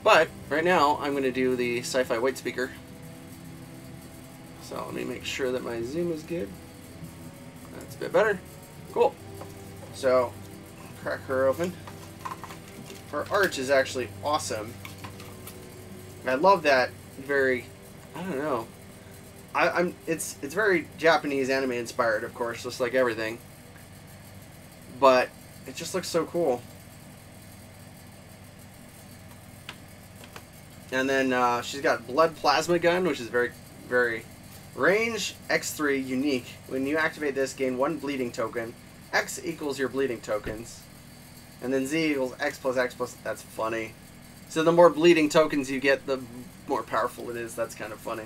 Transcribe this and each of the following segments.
But right now I'm going to do the Sci-Fi white speaker. So let me make sure that my zoom is good. That's a bit better. Cool. So crack her open. Her art is actually awesome. I love that very, I don't know. It's very Japanese anime inspired, of course, just like everything. But it just looks so cool. And then she's got blood plasma gun, which is very range X3 unique. When you activate this, gain 1 bleeding token. X equals your bleeding tokens. And then Z equals X plus X plus. That's funny. So the more bleeding tokens you get, the more powerful it is. That's kind of funny.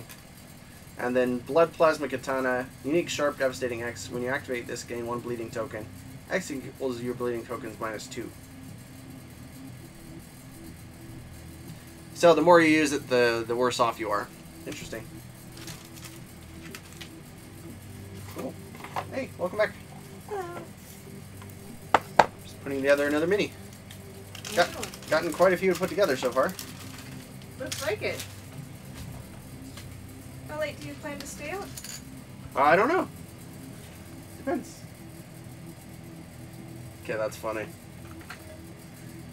And then blood plasma katana, unique sharp devastating X. When you activate this, gain 1 bleeding token. X equals your bleeding tokens minus 2. So the more you use it, the worse off you are. Interesting. Cool. Hey, welcome back. Hello. Just putting together another mini. Gotten quite a few to put together so far. Looks like it. How late do you plan to stay out? I don't know. Depends. Okay, that's funny.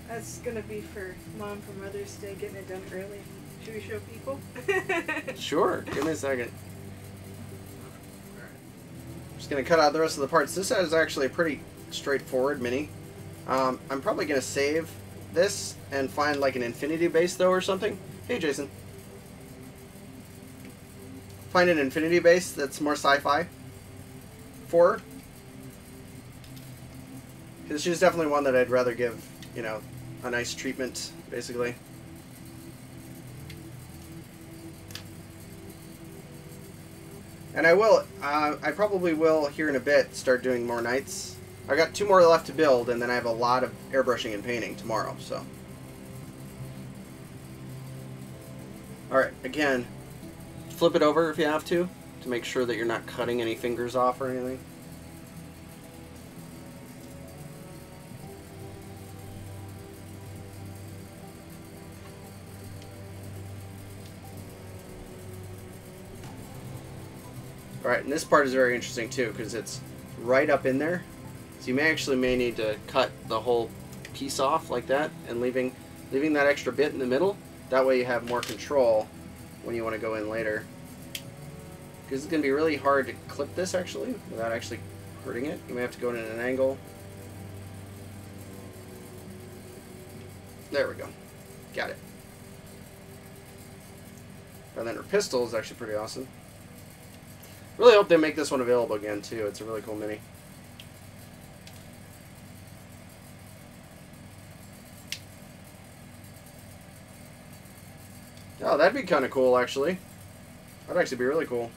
That's gonna be for Mom for Mother's Day, getting it done early. Should we show people? Sure. Give me a second. Just going to cut out the rest of the parts. This is actually a pretty straightforward mini. I'm probably going to save this and find like an infinity base though or something. Hey Jason. Find an infinity base that's more sci-fi for her. Because she's definitely one that I'd rather give, you know, a nice treatment, basically. And I probably will here in a bit start doing more nights. I got 2 more left to build, and then I have a lot of airbrushing and painting tomorrow, so. Alright, again, flip it over if you have to make sure that you're not cutting any fingers off or anything. Alright, and this part is very interesting too, because it's right up in there. So you may need to cut the whole piece off like that, and leaving that extra bit in the middle. That way you have more control when you want to go in later. Because it's going to be really hard to clip this actually, without actually hurting it. You may have to go in at an angle. There we go. Got it. And then her pistol is actually pretty awesome. Really hope they make this one available again too. It's a really cool mini. Oh, that'd be kind of cool actually. That'd actually be really cool.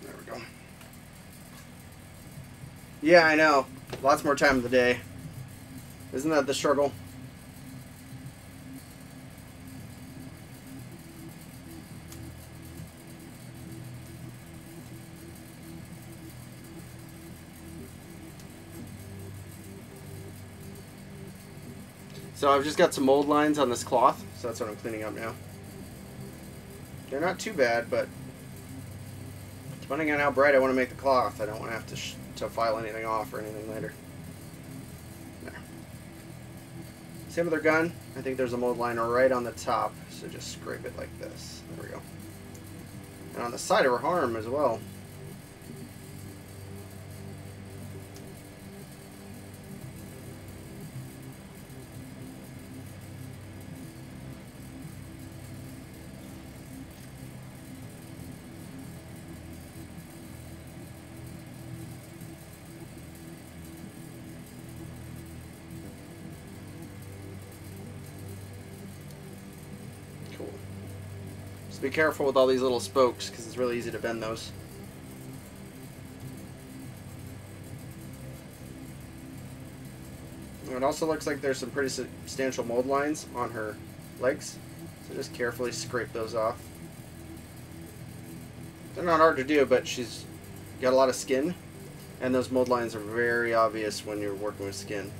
There we go. Yeah, I know. Lots more time of the day. Isn't that the struggle? So I've just got some mold lines on this cloth, so that's what I'm cleaning up now. They're not too bad, but depending on how bright I want to make the cloth, I don't want to have to file anything off or anything later. There. Same with their gun. I think there's a mold line right on the top, so just scrape it like this. There we go. And on the side of her arm as well. Cool. Just be careful with all these little spokes because it's really easy to bend those. It also looks like there's some pretty substantial mold lines on her legs, so just carefully scrape those off. They're not hard to do, but she's got a lot of skin, And those mold lines are very obvious when you're working with skin.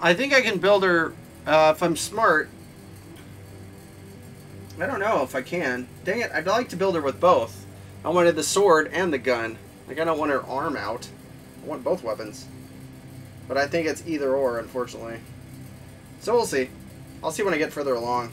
I think I can build her if I'm smart. I don't know if I can. Dang it, I'd like to build her with both. I wanted the sword and the gun. Like, I don't want her arm out. I want both weapons. But I think it's either or, unfortunately. So we'll see. I'll see when I get further along.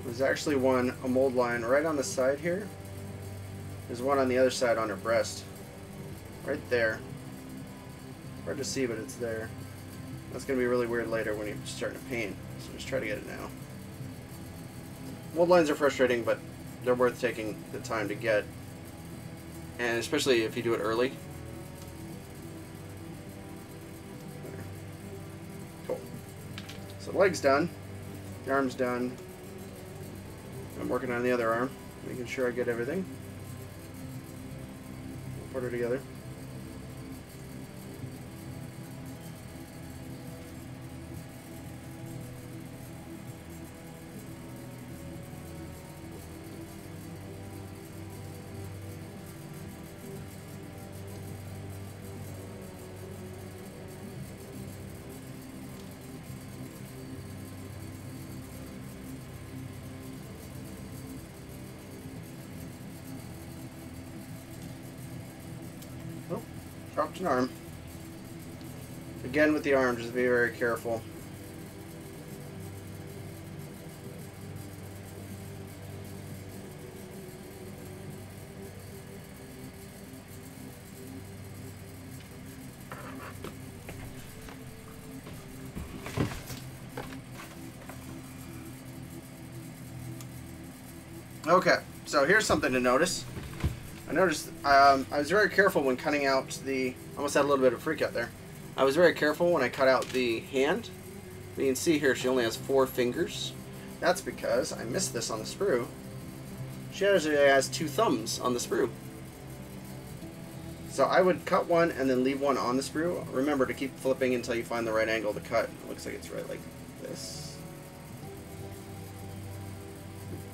There's actually a mold line right on the side here. There's one on the other side on her breast. Right there. Hard to see, but it's there. That's going to be really weird later when you're starting to paint. So just try to get it now. Mold lines are frustrating, but they're worth taking the time to get. And especially if you do it early. There. Cool. So the leg's done. The arm's done. I'm working on the other arm, making sure I get everything. Put her together. Oh, dropped an arm. Again with the arm, just be very careful. Okay, so here's something to notice. I noticed I was very careful when cutting out the... almost had a little bit of freak out there. I was very careful when I cut out the hand. You can see here she only has 4 fingers. That's because I missed this on the sprue. She actually has 2 thumbs on the sprue. So I would cut one and then leave one on the sprue. Remember to keep flipping until you find the right angle to cut. It looks like it's right like this.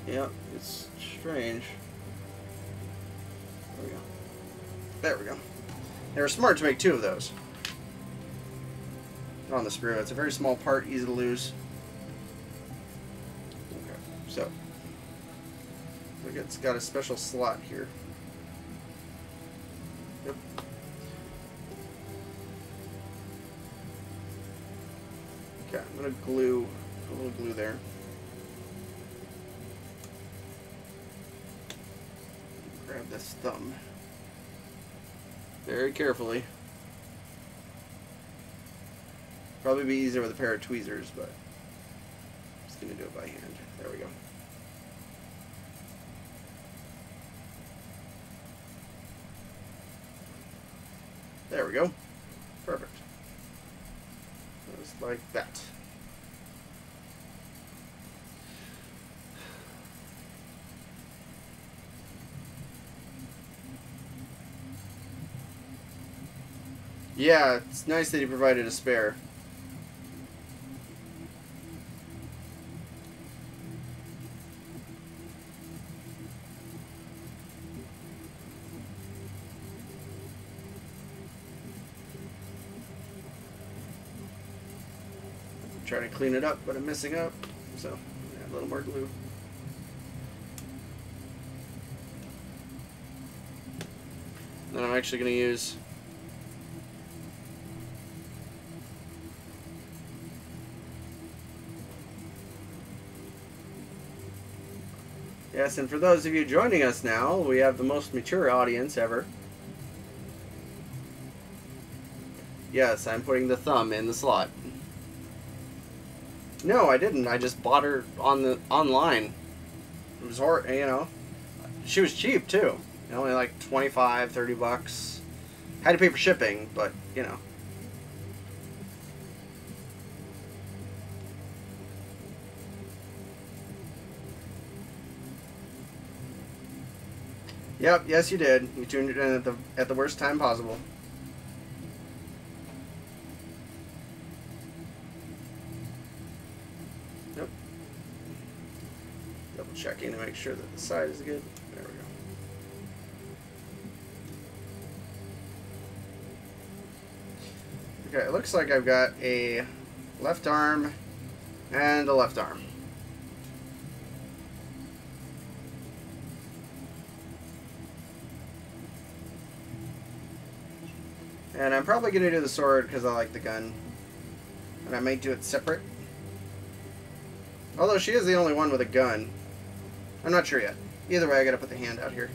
Yeah, it's strange. There we go. There we go. They were smart to make 2 of those on the sprue. It's a very small part, easy to lose. Okay, so it's got a special slot here. Yep. Okay, I'm gonna glue a little glue there. Grab this thumb very carefully. Probably be easier with a pair of tweezers, but I'm just gonna do it by hand. There we go. There we go. Perfect. Just like that. Yeah, it's nice that he provided a spare. Trying to clean it up, but I'm messing up, so add a little more glue. Then I'm actually going to use Yes, and for those of you joining us now, we have the most mature audience ever. Yes, I'm putting the thumb in the slot. No, I didn't. I just bought her on the online. It was you know, she was cheap too. Only like 25, 30 bucks. Had to pay for shipping, but you know. Yep, yes you did. You tuned it in at the worst time possible. Yep. Double checking to make sure that the side is good. There we go. Okay, it looks like I've got a left arm and a left arm. And I'm probably going to do the sword because I like the gun. And I might do it separate. Although she is the only one with a gun. I'm not sure yet. Either way, I got to put the hand out here.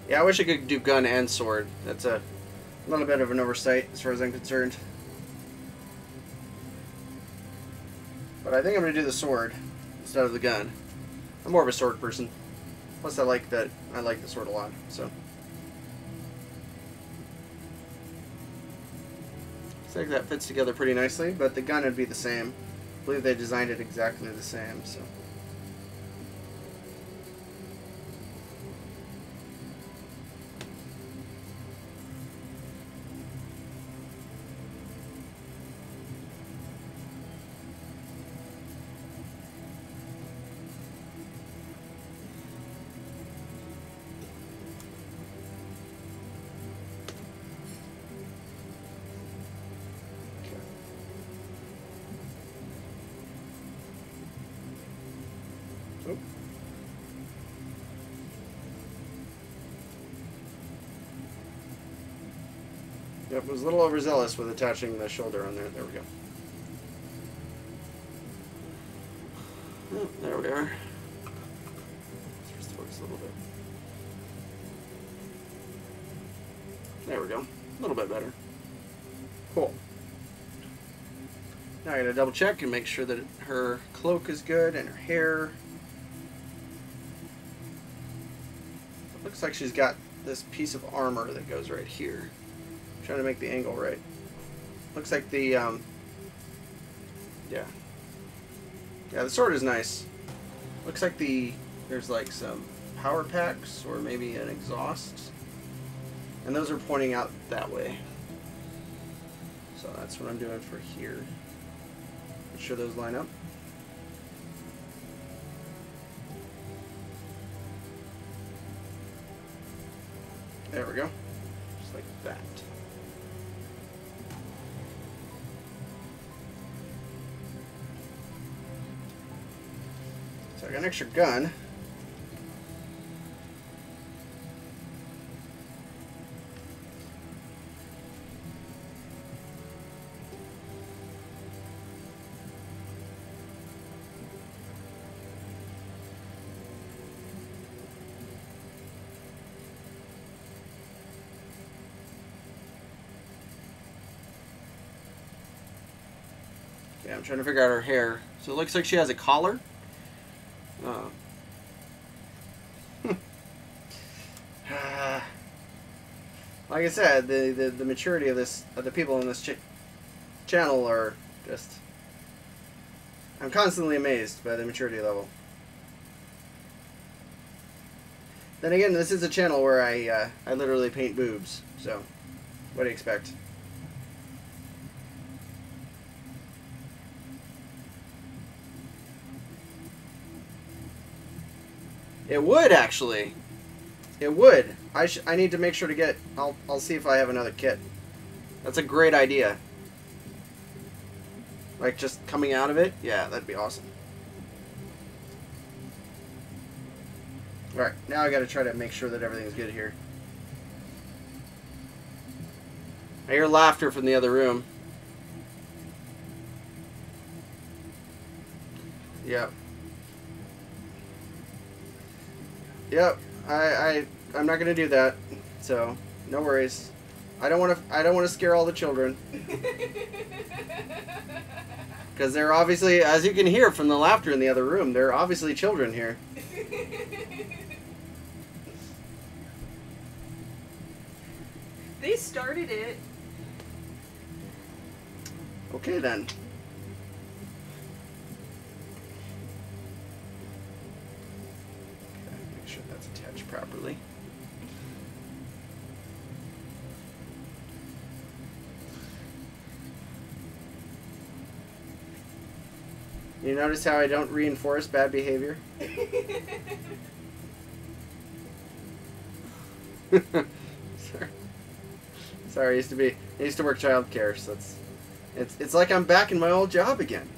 Yeah, I wish I could do gun and sword. That's a little bit of an oversight as far as I'm concerned. But I think I'm going to do the sword instead of the gun. I'm more of a sword person. Plus I like the sword a lot, so. Looks like that fits together pretty nicely, but the gun would be the same. I believe they designed it exactly the same, so. Yep, was a little overzealous with attaching the shoulder on there. There we go. Oh, there we are. Let's just focus a little bit. There we go. A little bit better. Cool. Now I gotta double check and make sure that her cloak is good and her hair. It looks like she's got this piece of armor that goes right here. I'm trying to make the angle right. Looks like the, yeah. Yeah, the sword is nice. Looks like there's like some power packs or maybe an exhaust. And those are pointing out that way. So that's what I'm doing for here. Make sure those line up. There we go. Just like that. So I got an extra gun. Okay, I'm trying to figure out her hair. So it looks like she has a collar. Like I said, the maturity of the people in this channel are just. I'm constantly amazed by the maturity level. Then again, this is a channel where I literally paint boobs. So, what do you expect? It would actually. It would. I need to make sure to get. I'll see if I have another kit. That's a great idea. Like just coming out of it? Yeah, that'd be awesome. Alright, now I gotta try to make sure that everything's good here. I hear laughter from the other room. Yep. Yep. I'm not gonna do that. So, no worries. I don't want to scare all the children. Because they're obviously, as you can hear from the laughter in the other room, there are obviously children here. They started it. Okay then. Okay, make sure that's attached properly. You notice how I don't reinforce bad behavior? Sorry, I used to work childcare, so it's like I'm back in my old job again.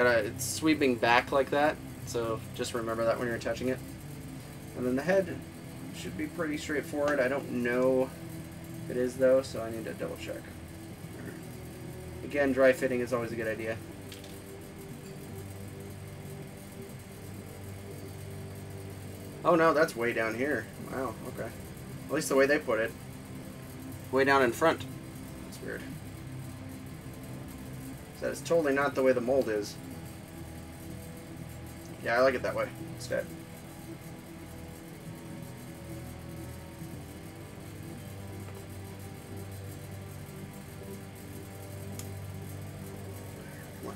It's sweeping back like that, so just remember that when you're touching it. And then the head should be pretty straightforward. I don't know if it is though, so I need to double check. Again, dry fitting is always a good idea. Oh no, that's way down here. Wow, okay. At least the way they put it. Way down in front. That's weird. That is totally not the way the mold is. Yeah, I like it that way instead. Come on.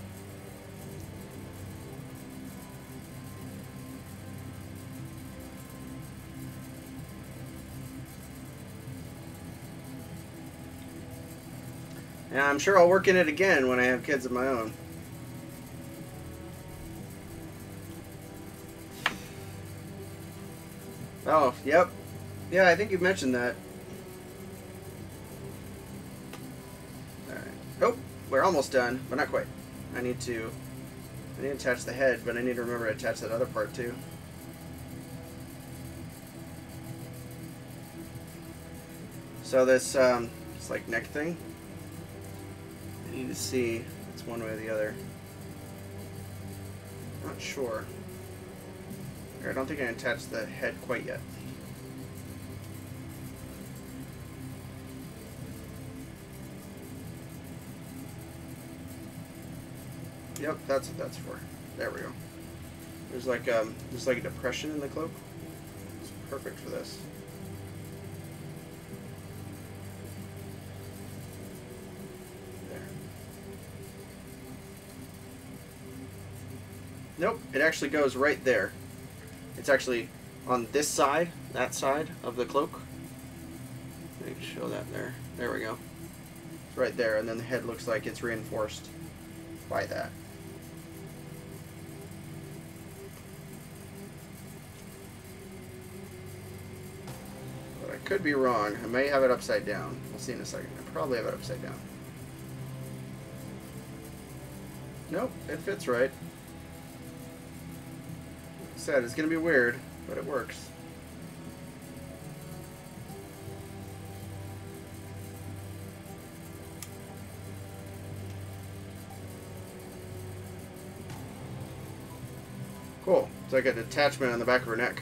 Yeah, I'm sure I'll work in it again when I have kids of my own. Oh, yep. Yeah, I think you mentioned that. Alright. Oh, we're almost done, but not quite. I need to attach the head, but I need to remember to attach that other part too. So this like neck thing, I need to see if it's one way or the other. Not sure. I don't think I can attach the head quite yet. Yep, that's what that's for. There we go. There's like a depression in the cloak. It's perfect for this. There. Nope, it actually goes right there. It's actually on this side, that side of the cloak. Let me show that there. There we go. It's right there, and then the head looks like it's reinforced by that. But I could be wrong. I may have it upside down. We'll see in a second. I probably have it upside down. Nope, it fits right. Like I said, it's going to be weird, but it works. Cool. It's like an attachment on the back of her neck.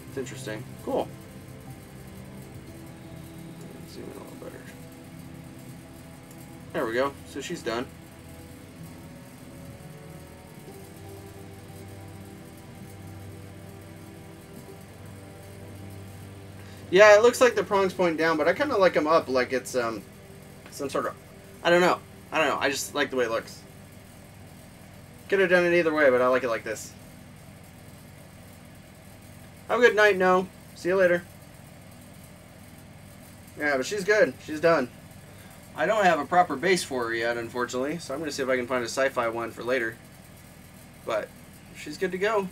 It's interesting. Cool. Zoom in a little better. There we go. So she's done. Yeah, it looks like the prongs point down, but I kind of like them up, like it's some sort of... I don't know. I just like the way it looks. Could have done it either way, but I like it like this. Have a good night, No. See you later. Yeah, but she's good. She's done. I don't have a proper base for her yet, unfortunately, so I'm going to see if I can find a Sci-Fi one for later. But she's good to go.